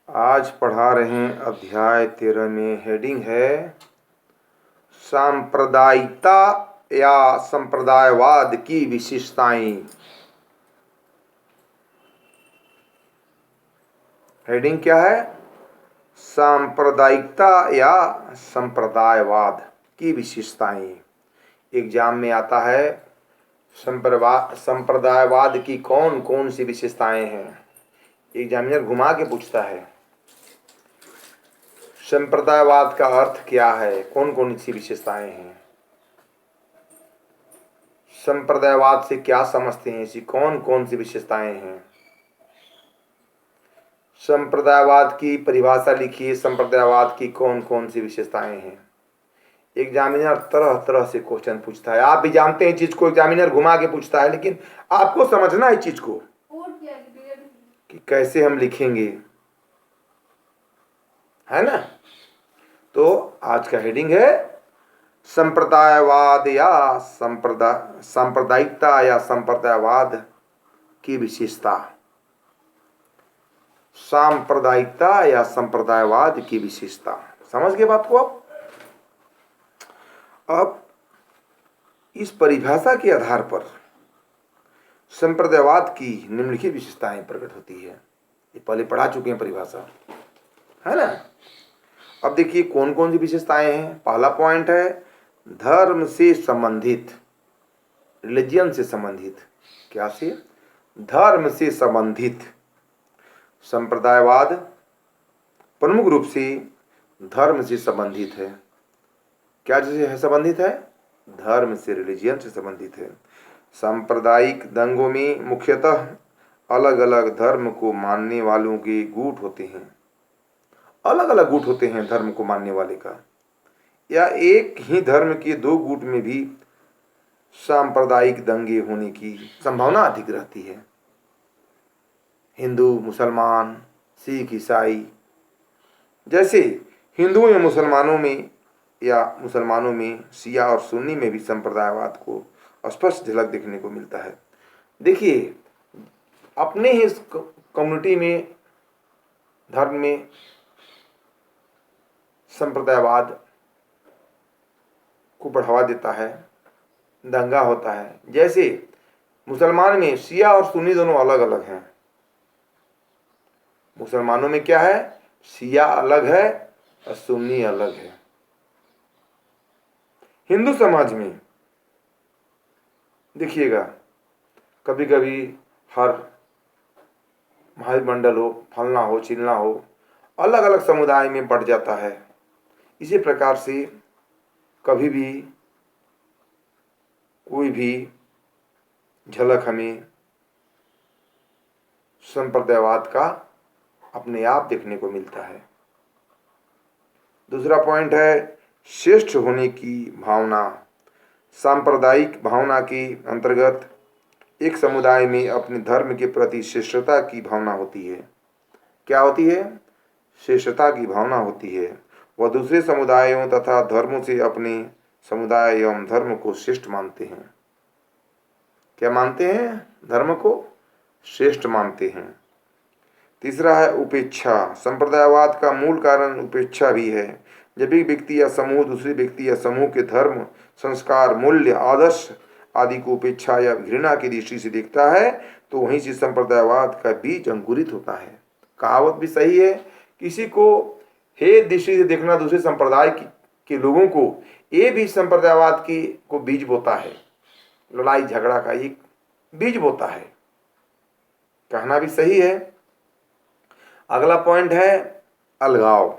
आज पढ़ा रहे हैं अध्याय 13 में। हेडिंग है सांप्रदायिकता या संप्रदायवाद की विशेषताएं। हेडिंग क्या है? सांप्रदायिकता या संप्रदायवाद की विशेषताएं। एग्जाम में आता है संप्रदायवाद की कौन कौन सी विशेषताएं हैं। एग्जामिनर घुमा के पूछता है संप्रदायवाद का अर्थ क्या है, कौन कौन सी विशेषताएं हैं, संप्रदायवाद से क्या समझते हैं, ऐसी कौन कौन सी विशेषताएं हैं। संप्रदायवाद की परिभाषा लिखिए, संप्रदायवाद की कौन कौन सी विशेषताएं हैं। एग्जामिनर तरह तरह से क्वेश्चन पूछता है। आप भी जानते हैं चीज को, एग्जामिनर घुमा के पूछता है, लेकिन आपको समझना है चीज को कि कैसे हम लिखेंगे, है ना। तो आज का हेडिंग है संप्रदायवाद या सांप्रदायिकता या संप्रदायवाद की विशेषता। सांप्रदायिकता या संप्रदायवाद की विशेषता, समझ गए बात को। अब इस परिभाषा के आधार पर संप्रदायवाद की निम्नलिखित विशेषताएं प्रकट होती है। ये पहले पढ़ा चुके हैं परिभाषा, है ना। अब देखिए कौन कौन सी विशेषताएं हैं। पहला पॉइंट है धर्म से संबंधित, रिलीजियन से संबंधित। क्या से? धर्म से संबंधित। संप्रदायवाद प्रमुख रूप से धर्म से संबंधित है। क्या से संबंधित है? धर्म से, रिलीजियन से संबंधित है। सांप्रदायिक दंगों में मुख्यतः अलग अलग धर्म को मानने वालों के गुट होते हैं। अलग अलग गुट होते हैं धर्म को मानने वाले का, या एक ही धर्म के दो गुट में भी सांप्रदायिक दंगे होने की संभावना अधिक रहती है। हिंदू, मुसलमान, सिख, ईसाई। जैसे हिंदुओं या मुसलमानों में या मुसलमानों में शिया और सुन्नी में भी संप्रदायवाद को स्पष्ट झलक देखने को मिलता है। देखिए अपने ही कम्युनिटी में, धर्म में संप्रदायवाद को बढ़ावा देता है, दंगा होता है। जैसे मुसलमान में शिया और सुन्नी दोनों अलग अलग हैं। मुसलमानों में क्या है? शिया अलग है और सुन्नी अलग है। हिंदू समाज में देखिएगा कभी कभी हर महामंडल हो, फलना हो, चिलना हो, अलग अलग समुदाय में बढ़ जाता है। इसी प्रकार से कभी भी कोई भी झलक हमें संप्रदायवाद का अपने आप देखने को मिलता है। दूसरा पॉइंट है श्रेष्ठ होने की भावना। सांप्रदायिक भावना के अंतर्गत एक समुदाय में अपने धर्म के प्रति श्रेष्ठता की भावना होती है। क्या होती है? श्रेष्ठता की भावना होती है। वह दूसरे समुदायों तथा धर्मों से अपने समुदाय एवं धर्म को श्रेष्ठ मानते हैं। क्या मानते हैं? धर्म को श्रेष्ठ मानते हैं। तीसरा है उपेक्षा। संप्रदायवाद का मूल कारण उपेक्षा भी है। जब एक व्यक्ति या समूह दूसरे व्यक्ति या समूह के धर्म, संस्कार, मूल्य, आदर्श आदि को उपेक्षा या घृणा की दृष्टि से देखता है तो वहीं से संप्रदायवाद का बीज अंकुरित होता है। कहावत भी सही है, किसी को हे दृष्टि से देखना दूसरे संप्रदाय के लोगों को, ये भी संप्रदायवाद की को बीज बोता है। लड़ाई झगड़ा का एक बीज बोता है। कहना भी सही है। अगला पॉइंट है अलगाव।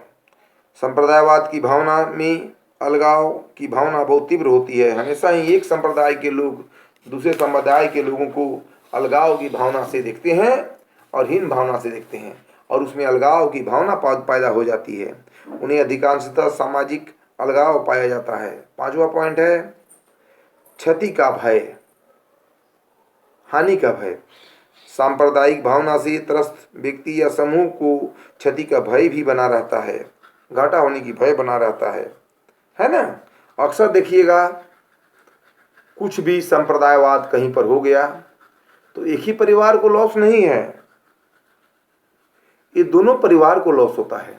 संप्रदायवाद की भावना में अलगाव की भावना बहुत तीव्र होती है। हमेशा ही एक संप्रदाय के लोग दूसरे संप्रदाय के लोगों को अलगाव की भावना से देखते हैं और हीन भावना से देखते हैं, और उसमें अलगाव की भावना पैदा हो जाती है। उन्हें अधिकांशतः सामाजिक अलगाव पाया जाता है। पांचवा पॉइंट है क्षति का भय, हानि का भय। सांप्रदायिक भावना से त्रस्त व्यक्ति या समूह को क्षति का भय भी बना रहता है, घाटा होने की भय बना रहता है ना। अक्सर देखिएगा कुछ भी संप्रदायवाद कहीं पर हो गया तो एक ही परिवार को लॉस नहीं है, ये दोनों परिवार को लॉस होता है।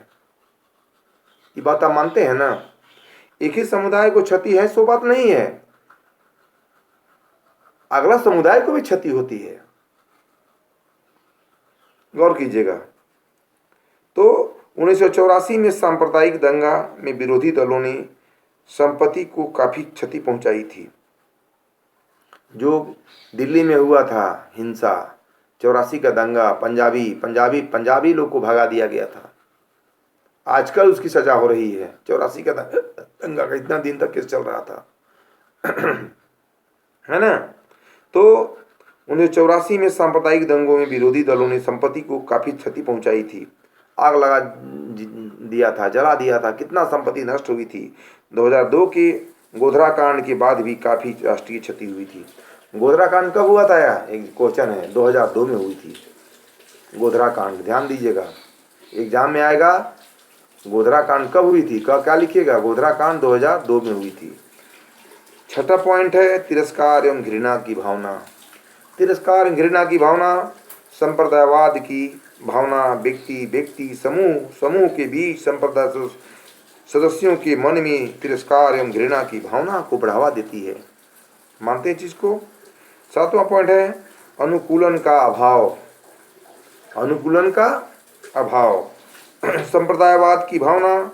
ये बात आप मानते हैं ना? एक ही समुदाय को क्षति है सो बात नहीं है, अगला समुदाय को भी क्षति होती है। गौर कीजिएगा। तो 1984 में सांप्रदायिक दंगा में विरोधी दलों ने संपत्ति को काफी क्षति पहुंचाई थी। जो दिल्ली में हुआ था हिंसा, 84 का दंगा, पंजाबी लोग को भगा दिया गया था। आजकल उसकी सजा हो रही है। 84 का दंगा का इतना दिन तक केस चल रहा था है ना? तो 1984 में सांप्रदायिक दंगों में विरोधी दलों ने संपत्ति को काफी क्षति पहुंचाई थी। आग लगा दिया था, जला दिया था, कितना संपत्ति नष्ट हुई थी। 2002 के गोधरा कांड के बाद भी काफी राष्ट्रीय क्षति हुई थी। गोधरा कांड कब हुआ था? यार एक क्वेश्चन है। 2002 में हुई थी गोधरा कांड। ध्यान दीजिएगा, एग्जाम में आएगा गोधरा कांड कब हुई थी, क्या लिखिएगा? गोधरा कांड 2002 में हुई थी। छठा पॉइंट है तिरस्कार एवं घृणा की भावना। तिरस्कार घृणा की भावना संप्रदायवाद की भावना व्यक्ति समूह के बीच संप्रदाय सदस्यों के मन में तिरस्कार एवं घृणा की भावना को बढ़ावा देती है। मानते हैं चीज को? सातवां पॉइंट है अनुकूलन का अभाव। अनुकूलन का अभाव संप्रदायवाद की भावना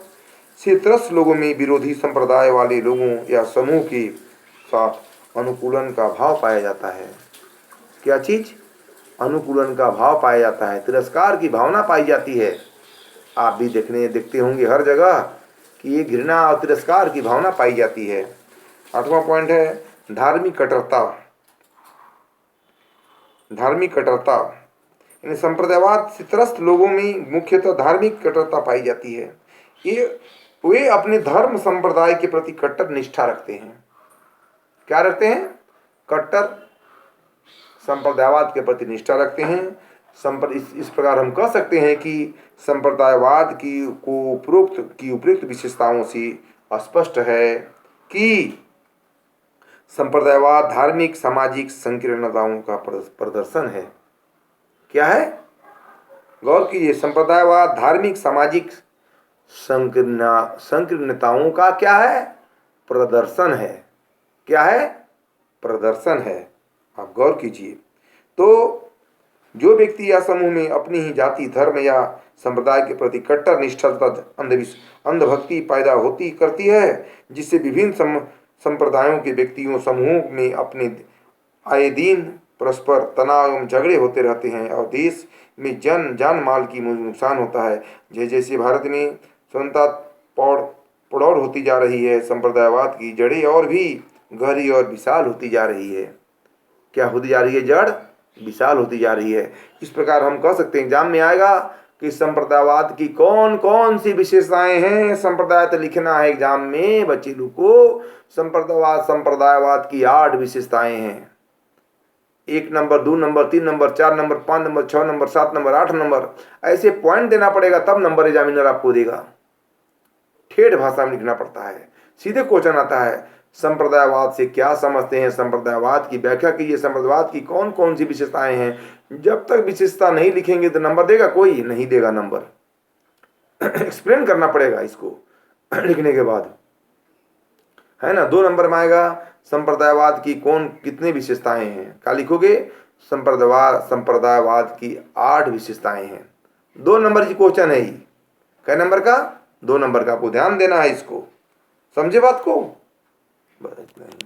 से त्रस्त लोगों में विरोधी संप्रदाय वाले लोगों या समूह के साथ अनुकूलन का भाव पाया जाता है। क्या चीज? अनुकूलन का भाव पाया जाता है, तिरस्कार की भावना पाई जाती है। आप भी देखते होंगे हर जगह कि ये घृणा और तिरस्कार की भावना पाई जाती है। आठवां पॉइंट है धार्मिक कट्टरता। धार्मिक कट्टरता यानी संप्रदायवाद से त्रस्त लोगों में मुख्यतः धार्मिक कट्टरता पाई जाती है। वे अपने धर्म संप्रदाय के प्रति कट्टर निष्ठा रखते हैं। क्या रखते हैं? कट्टर संप्रदायवाद के प्रति निष्ठा रखते हैं। इस प्रकार हम कह सकते हैं कि संप्रदायवाद की उपरोक्त विशेषताओं से स्पष्ट है कि संप्रदायवाद धार्मिक सामाजिक संकीर्णताओं का प्रदर्शन है। क्या है? गौर कीजिए, संप्रदायवाद धार्मिक सामाजिक संकीर्णताओं का क्या है? प्रदर्शन है। क्या है? प्रदर्शन है। आप गौर कीजिए। तो जो व्यक्ति या समूह में अपनी ही जाति धर्म या संप्रदाय के प्रति कट्टर निष्ठता अंधभक्ति पैदा करती है, जिससे विभिन्न संप्रदायों के व्यक्तियों समूह में अपने आए दिन परस्पर तनाव एवं झगड़े होते रहते हैं और देश में जान माल की नुकसान होता है। जैसे भारत में स्वतंत्रता प्रौढ़ होती जा रही है, संप्रदायवाद की जड़ें और भी गहरी और विशाल होती जा रही है। क्या होती जा रही है? जड़ विशाल होती जा रही है। इस प्रकार हम कह सकते हैं, एग्जाम में आएगा कि संप्रदायवाद की कौन कौन सी विशेषताएं हैं। संप्रदाय तो लिखना है एग्जाम में बच्चे लोग को। संप्रदायवाद की 8 विशेषताएं हैं। 1 number, 2 number, 3 number, 4 number, 5 number, 6 number, 7 number, 8 number, ऐसे पॉइंट देना पड़ेगा, तब नंबर एग्जामिनर आपको देगा। ठेठ भाषा में लिखना पड़ता है। सीधे क्वेश्चन आता है संप्रदायवाद से क्या समझते हैं, संप्रदायवाद की व्याख्या कीजिए, संप्रदायवाद की कौन कौन सी विशेषताएं हैं। जब तक विशेषता नहीं लिखेंगे तो नंबर देगा कोई? नहीं देगा नंबर। एक्सप्लेन करना पड़ेगा इसको लिखने के बाद, है ना। 2 नंबर में आएगा संप्रदायवाद की कितने विशेषताएं हैं। क्या लिखोगे? संप्रदायवाद की 8 विशेषताएं हैं। 2 नंबर की क्वेश्चन है। कै नंबर का? 2 नंबर का। आपको ध्यान देना है इसको। समझे बात को? बस इतना ही।